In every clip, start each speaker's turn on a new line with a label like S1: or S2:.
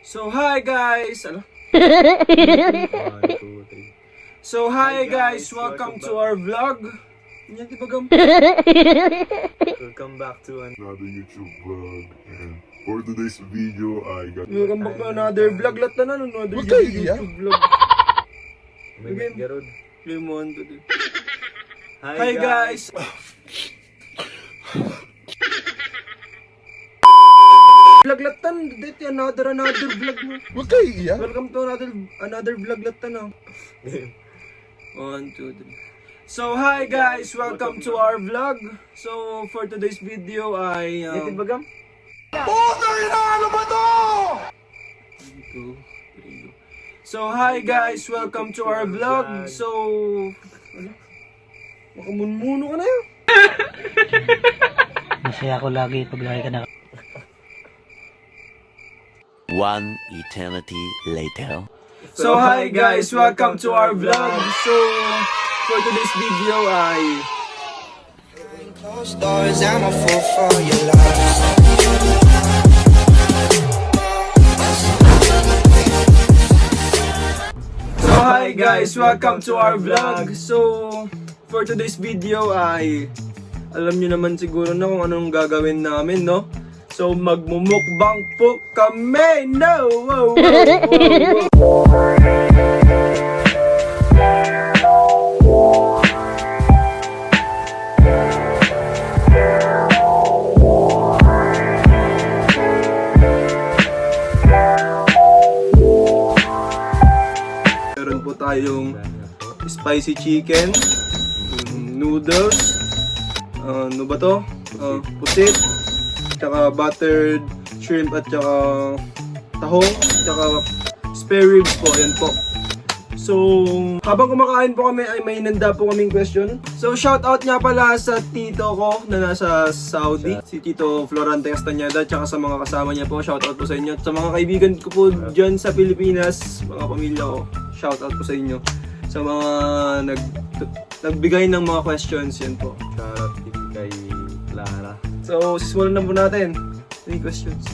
S1: So hi guys! Ano?
S2: 1, 2, 3.
S1: So hi guys, welcome to our vlog. Yan di ba gam?
S2: Welcome back to
S3: Another YouTube vlog, and for today's video, I got
S1: Welcome back to another vlog. Lahat na another
S3: Huwag kayo iiyak.
S1: YouTube vlog.
S2: May Garod.
S1: Lemon today.
S2: Hi,
S1: Hi guys! Vlog latan, dito another vlog mo.
S3: Huwag kayo iiyak.
S1: Welcome to another vlog latan. 1, 2, 3. So hi guys, welcome to our vlog. So for today's video ay
S2: Yan di ba gam?
S1: 2, 3. So hi guys, welcome to our vlog. So ano? Makamunmuno ka na yun.
S4: Masaya ako lagi pag lagi ka na.
S5: One eternity later.
S1: So hi guys, welcome to our vlog. So for today's video ay
S6: Closed doors, I'm a fool for your love.
S1: So hi guys, welcome to our vlog. So for today's video ay alam niyo naman siguro na kung anong gagawin namin, no? So magmumukbang po kami. No. Whoa. Meron po tayong spicy chicken, noodles, ano ba to? Pusit, tsaka buttered shrimp at tsaka tahong, tsaka spare ribs po, yan po. So, habang kumakain po kami ay may nanda po kaming question. So, shout out nga pala sa tito ko na nasa Saudi, si Tito Florante Castañeda, tsaka sa mga kasama niya po, shout out po sa inyo. At sa mga kaibigan ko po dyan sa Pilipinas, mga pamilya ko, shout out po sa inyo. Sa mga nagbigay ng mga questions, yan po.
S2: Shoutout din kay Clara.
S1: So, sisimulan na po natin. Any questions?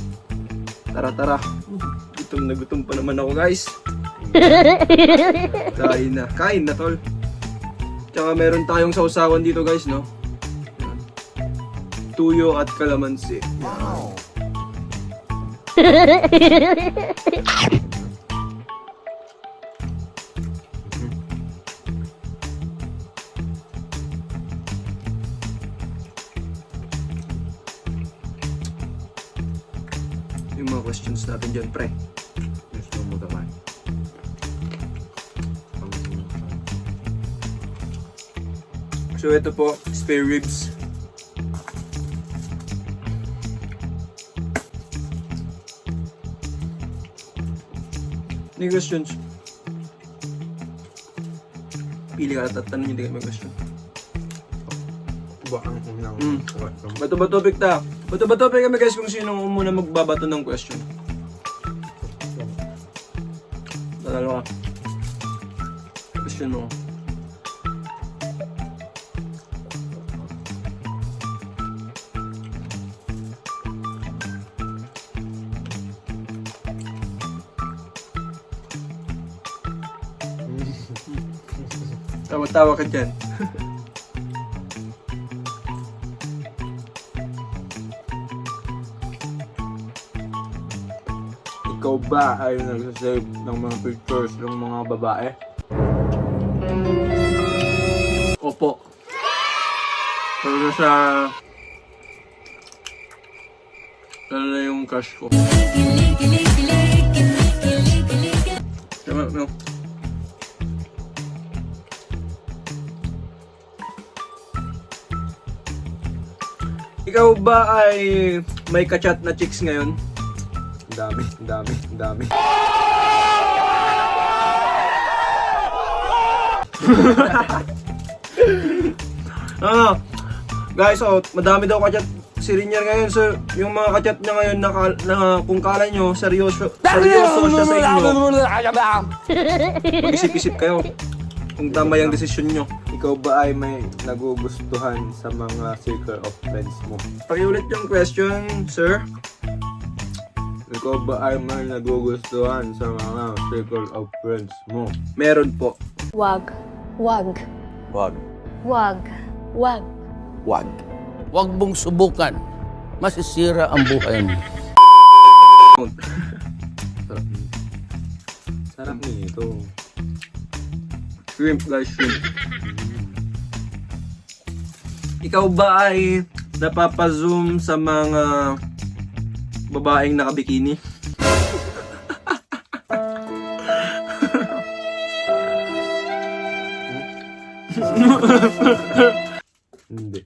S1: Tara. Gutom na gutom pa naman ako, guys. Kain na tol. Tsaka meron tayong sausawan dito, guys, no? Yan. Tuyo at kalamansi. Wow. Yung mga questions natin dyan, pre.
S2: Gusto mo naman.
S1: So ito po, spare ribs. Any questions? Pili ka at tanong hindi kayo may question.
S2: Ba ang unang
S1: Bato ba topic ta? Bato ba topic kami guys kung sino muna magbabato ng question. Dalawa ka. Question mo. Tawa-tawa ka dyan.
S2: Ikaw ba ay nagsasave ng mga pictures ng mga babae?
S1: Opo. Pero sa... Lalo na yung crush ko. Tama, no? Ikaw ba ay may kachat na chicks ngayon?
S2: Ang dami.
S1: Guys, madami daw kachat si Rinier ngayon. So, yung mga kachat niya ngayon na kung kala nyo seryoso siya sa inyo, mag-isip-isip kayo kung tama yung desisyon nyo.
S2: Ikaw ba ay may nagugustuhan sa mga circle of friends mo?
S1: Pakiulit yung question, sir.
S2: Ikaw ba ay may nagugustuhan sa mga circle of friends mo?
S1: Meron po.
S7: Wag. Wag.
S5: Wag.
S7: Wag. Wag.
S5: Wag.
S8: Huwag mong subukan. Masisira ang buhay mo.
S2: Sarap nito. Sarap nito.
S1: Shrimp guys, shrimp. Ikaw ba ay napapazoom sa mga babaeng nakabikini?
S2: Hindi.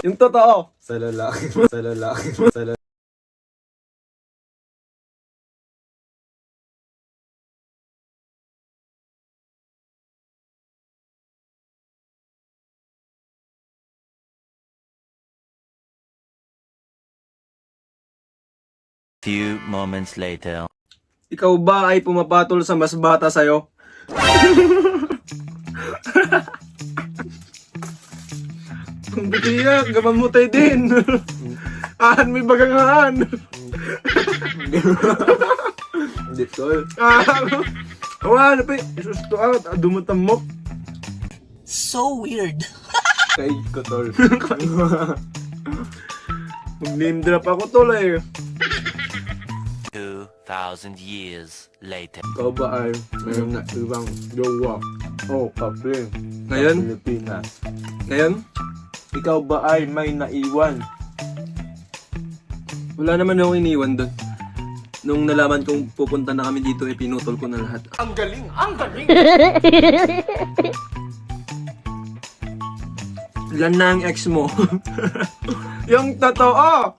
S1: Yung totoo.
S2: Sa lalaki. Sa lalaki. Sa lalaki.
S5: Few moments later.
S1: Ikaw ba ay pumapatol sa mas bata sa'yo? Ang bitiyak, gamamutay din. Ahan, may bagangaan.
S2: Hindi, tol.
S1: Awan, pa isusto out, dumutang mo.
S8: So weird.
S2: Kaig ko, tol.
S1: Mag-name drop ako tol eh.
S5: 2,000 years later.
S2: Ikaw ba ay mayroong na ibang jowa o kape
S1: Ngayon?
S2: sa Pilipinas?
S1: Ngayon,
S2: Ikaw ba ay may naiwan?
S1: wala naman akong iniwan doon. Nung nalaman kong pupunta na kami dito, eh, pinutol ko na lahat. Ang galing! Ang galing! Ilan na ang ex mo? Yung totoo!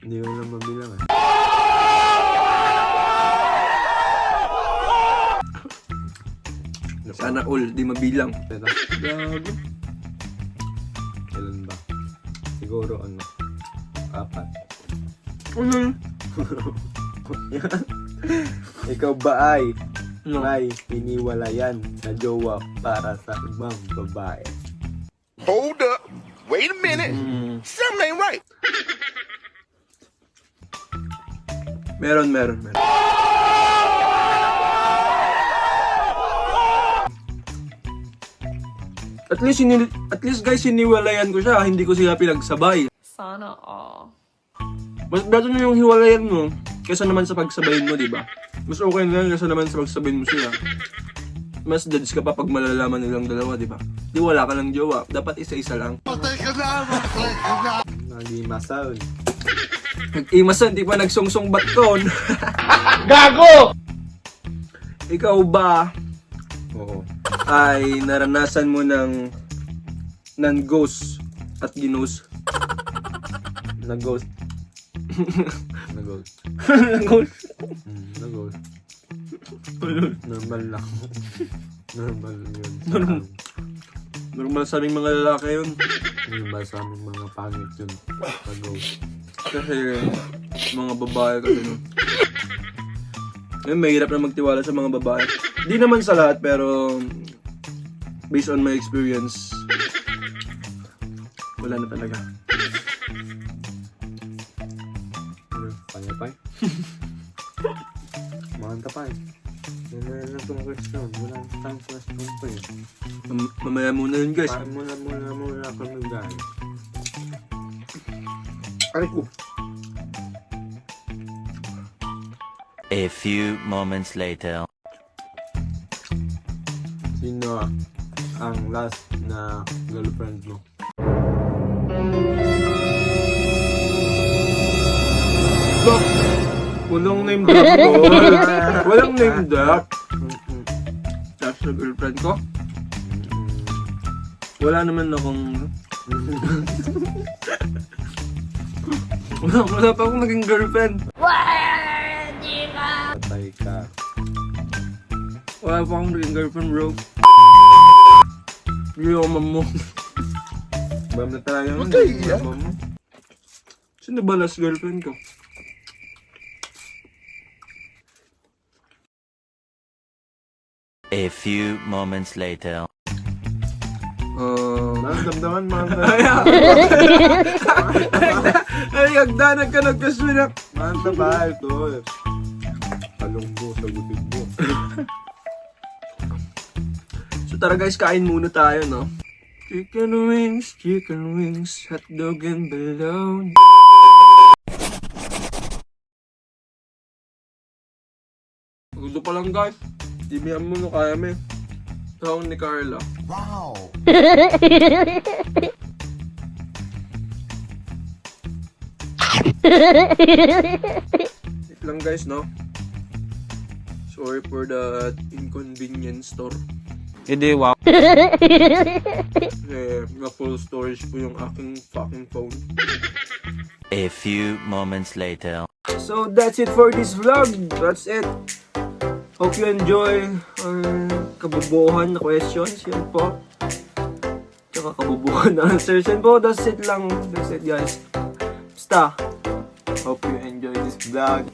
S2: Hindi mo lang mabilang eh.
S1: Sana all, di mabilang.
S2: Pero,
S1: Gago.
S2: kailan ba? Siguro ano? 4.
S1: Ano?
S2: Ikaw ba ay
S1: Ano?
S2: may iniwalayan na jowa para sa ibang babae?
S3: Hold up. Wait a minute. Something ain't right.
S1: Meron. At least guys, siniwalayan ko siya, hindi ko siya pinagsabay.
S7: Sana all.
S1: Mas better na yung hiwalayan mo kaysa naman sa pagsabayin mo, di ba? Mas okay na yan kaysa naman sa pagsabayin mo sila. Mas judge ka pa pag malalaman nilang dalawa, di ba? Di wala ka ng jowa, dapat isa-isa lang.
S2: Nalimasan.
S1: Nag-imasan, di pa nagsungsong batkon.
S8: Gago!
S1: Ikaw ba
S2: Oo.
S1: ay naranasan mo ng ghost at ginos?
S2: Nag-ghost. Nag-ghost.
S1: Ghost?
S2: Nag-ghost. Normal lang. Normal yun.
S1: Normal sa aming mga lalaki yun.
S2: Normal sa aming mga pangit yun. Nag-ghost.
S1: Kasi mga babae kasi no. Ngayon, mahirap na magtiwala sa mga babae. Di naman sa lahat, pero based on my experience, wala na talaga.
S2: Ano? Panyapay? Mahanta pa eh. Wala na itong question. Wala na itong question pa eh.
S1: Mamaya muna yun guys.
S2: Parang muna kami guys.
S1: Aray ko.
S5: A few moments later.
S2: Sino ang last na girlfriend mo?
S1: Stop! Walang name drop ko. Walang name drop. Last na girlfriend ko? Wala naman akong... wala pa akong naging girlfriend.
S2: Patay ka.
S1: Wala pa akong naging girlfriend, bro. Hindi ako mo.
S2: Bam na talaga naman.
S1: Mama mo. Sino ba last girlfriend ko?
S5: A few moments later.
S2: Damdaman,
S1: Ay, hagdanan ka nagkasunak.
S2: Manta ba ito? Talong mo, sagutin mo.
S1: So tara guys, kain muna tayo, no? Chicken wings, hotdog and bologna. Gusto pa lang guys. Dimihan mo no kaya mo. Tahong ni Carla.
S3: Wow.
S1: Wait lang guys, no? Sorry for that inconvenience store.
S2: Hindi, wow.
S1: Na-full storage po yung aking fucking phone.
S5: A few moments later.
S1: So that's it for this vlog. That's it. Hope you enjoy our kabubuhan na questions. Yan po. Tsaka kabubuhan na answers. Yan po. That's it lang. That's it guys. Basta. Hope you enjoy this vlog.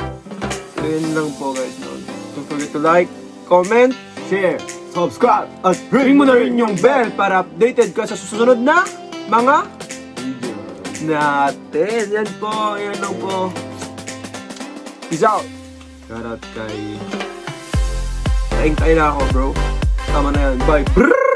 S1: So yan lang po guys. No? Don't forget to like, comment, share, subscribe, at ring mo na rin yung bell para updated ka sa susunod na mga video natin. Yan po. Yan lang po. Peace out. Shoutout kay... Taing-taing na ako, bro. Tama na yan. Bye. Brrrr!